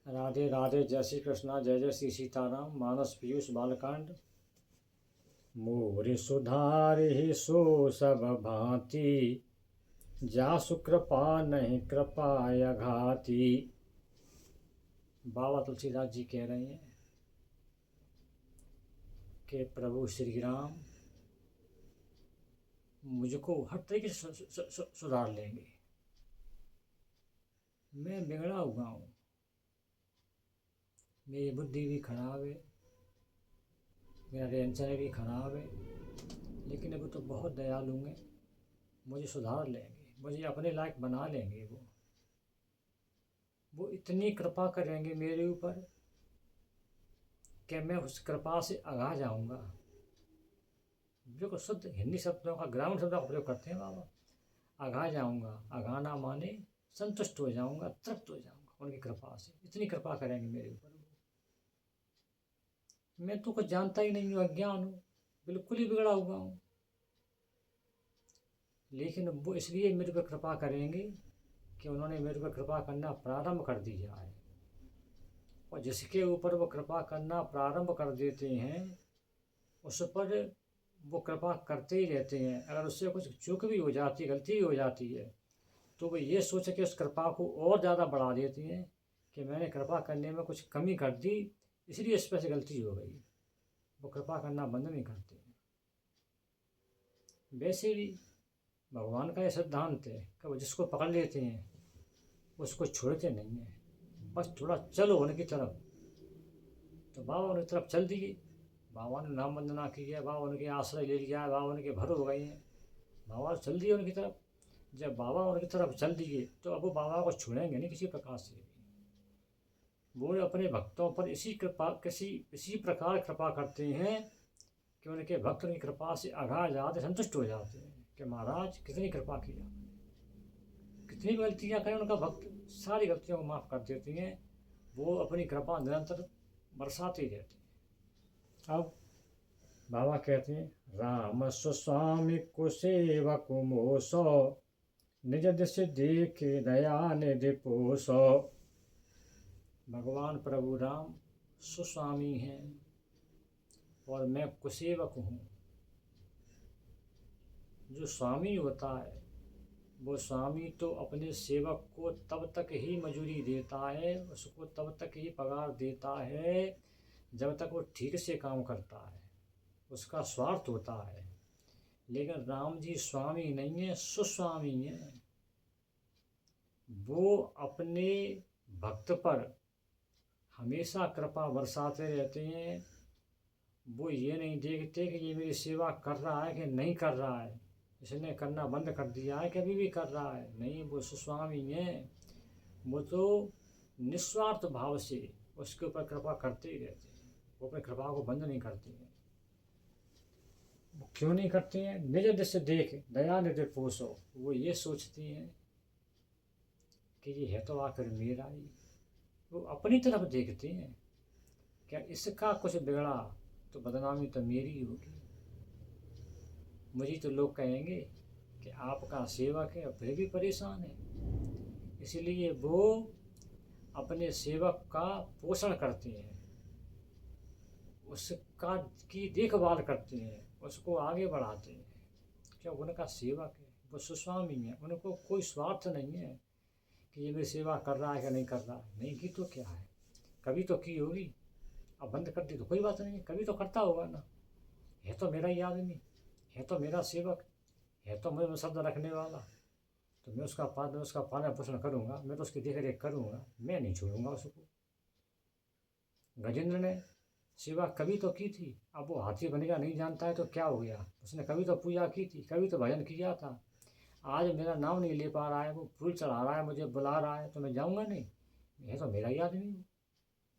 राधे राधे, जय श्री कृष्णा, जय जय श्री सीताराम। मानस पीयूष बालकांड। मोर सुधारि सो सब भांति, जासु कृपा नहीं कृपाय घाति। बाबा तुलसीदास जी कह रहे हैं कि प्रभु श्री राम मुझको हर तरीके से सुधार लेंगे। मैं बिगड़ा हुआ हूँ, मेरी बुद्धि भी खराब है, मेरा रहन सहन भी खराब है, लेकिन अब तो बहुत दयालु हैं, मुझे सुधार लेंगे, मुझे अपने लायक बना लेंगे। वो इतनी कृपा करेंगे मेरे ऊपर कि मैं उस कृपा से आगा जाऊंगा। जो शुद्ध हिंदी शब्दों का, ग्रामीण शब्दों का प्रयोग करते हैं बाबा। आगा जाऊंगा, आगाना माने संतुष्ट हो जाऊंगा, तृप्त हो जाऊंगा उनकी कृपा से। इतनी कृपा करेंगे मेरे ऊपर। मैं तो कुछ जानता ही नहीं हूँ, अज्ञान हूँ, बिल्कुल ही बिगड़ा हुआ हूँ, लेकिन वो इसलिए मेरे पर कृपा करेंगे कि उन्होंने मेरे पर कृपा करना प्रारंभ कर दिया है। और जिसके ऊपर वो कृपा करना प्रारंभ कर देते हैं उस पर वो कृपा करते ही रहते हैं। अगर उससे कुछ चूक भी हो जाती है, गलती भी हो जाती है, तो वो ये सोच के उस कृपा को और ज़्यादा बढ़ा देती हैं कि मैंने कृपा करने में कुछ कमी कर दी, इसलिए इस पर से गलती हो गई। वो कृपा करना बंद नहीं करते हैं। वैसे भी भगवान का यह सिद्धांत है कि वो जिसको पकड़ लेते हैं उसको छोड़ते नहीं हैं। बस थोड़ा चलो उनकी तरफ। तो बाबा उनकी तरफ चल दिए। बाबा ने नाम वंदना की है, बाबा उनके आश्रय ले लिया है, बाबा उनके भर हो गए हैं, बाबा चल दिए उनकी तरफ। जब बाबा उनकी तरफ चल दिए तो अब वो बाबा को छोड़ेंगे नहीं किसी प्रकार से। वो अपने भक्तों पर इसी प्रकार कृपा करते हैं कि उनके भक्त उनकी कृपा से आगा जाते, संतुष्ट हो जाते हैं कि महाराज कितनी कृपा की आपने, कितनी गलतियाँ करें उनका भक्त सारी गलतियों को माफ़ कर देती हैं। वो अपनी कृपा निरंतर बरसाते रहते हैं। अब बाबा कहते हैं, राम सुस्वामी को सेवक मोसो, निज दिश देखे दया निधि पोसो। भगवान प्रभु राम सुस्वामी हैं और मैं कुसेवक हूँ। जो स्वामी होता है वो स्वामी तो अपने सेवक को तब तक ही मजूरी देता है, उसको तब तक ही पगार देता है जब तक वो ठीक से काम करता है, उसका स्वार्थ होता है। लेकिन राम जी स्वामी नहीं है, सुस्वामी हैं। वो अपने भक्त पर हमेशा कृपा बरसाते रहते हैं। वो ये नहीं देखते कि ये मेरी सेवा कर रहा है कि नहीं कर रहा है, इसने करना बंद कर दिया है कि अभी भी कर रहा है। नहीं, वो सुस्वामी हैं। वो तो निस्वार्थ भाव से उसके ऊपर कृपा करते ही रहते हैं। वो अपनी कृपा को बंद नहीं करते हैं। वो क्यों नहीं करते हैं? निज दृष्टि देख दया निधि पोसो। वो ये सोचती हैं कि ये है तो आखिर मेरा ही। वो अपनी तरफ देखते हैं, क्या इसका कुछ बिगड़ा तो बदनामी तो मेरी ही होगी। मुझे तो लोग कहेंगे कि आपका सेवक है और फिर भी परेशान है। इसलिए वो अपने सेवक का पोषण करते हैं, उसका की देखभाल करते हैं, उसको आगे बढ़ाते हैं। क्या उनका सेवक है, वो सुस्वामी है, उनको कोई स्वार्थ नहीं है कि ये मेरी सेवा कर रहा है कि नहीं कर रहा है। नहीं की तो क्या है, कभी तो की होगी, अब बंद कर दी तो कोई बात नहीं, कभी तो करता होगा ना। है तो मेरा ही आदमी, है तो मेरा सेवक, है तो मुझे शब्द रखने वाला, तो मैं उसका पालन पोषण करूँगा, मैं तो उसकी देख रेख करूँगा, मैं नहीं छोड़ूंगा उसको। गजेंद्र ने सेवा कभी तो की थी, अब वो हाथी बनेगा नहीं जानता है तो क्या हो गया। उसने कभी तो पूजा की थी, कभी तो भजन किया था। आज मेरा नाम नहीं ले पा रहा है, वो फूल चढ़ा रहा है, मुझे बुला रहा है, तो मैं जाऊँगा नहीं। ये तो मेरा ही आदमी,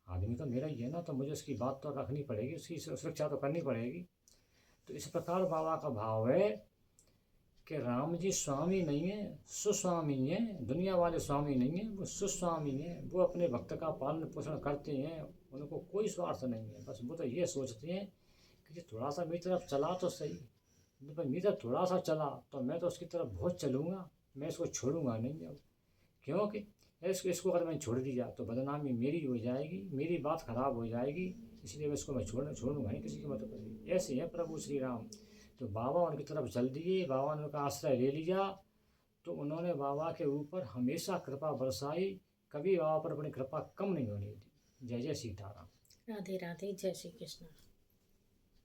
आदमी तो मेरा ही है ना, तो मुझे उसकी बात तो रखनी पड़ेगी, उसकी सुरक्षा तो करनी पड़ेगी। तो इस प्रकार बाबा का भाव है कि राम जी स्वामी नहीं है, सुस्वामी हैं। दुनिया वाले स्वामी नहीं हैं, वो सुस्वामी हैं। वो अपने भक्त का पालन पोषण करते हैं, उनको कोई स्वार्थ नहीं है। बस वो तो ये सोचते हैं कि थोड़ा सा मेरी तरफ चला तो सही, मेरी तरफ थोड़ा सा चला तो मैं तो उसकी तरफ बहुत चलूँगा, मैं इसको छोड़ूंगा नहीं। अब क्योंकि इसको अगर मैं छोड़ दिया तो बदनामी मेरी हो जाएगी, मेरी बात खराब हो जाएगी, इसलिए इसको मैं छोड़ूंगा नहीं किसी की मदद करेगी। ऐसे हैं प्रभु श्री राम। तो बाबा उनकी तरफ चल दिए, बाबा ने उनका आश्रय ले लिया। तो उन्होंने बाबा के ऊपर हमेशा कृपा बरसाई, कभी बाबा पर अपनी कृपा कम नहीं होने दी। जय जय सीताराम। राधे राधे, जय श्री कृष्ण।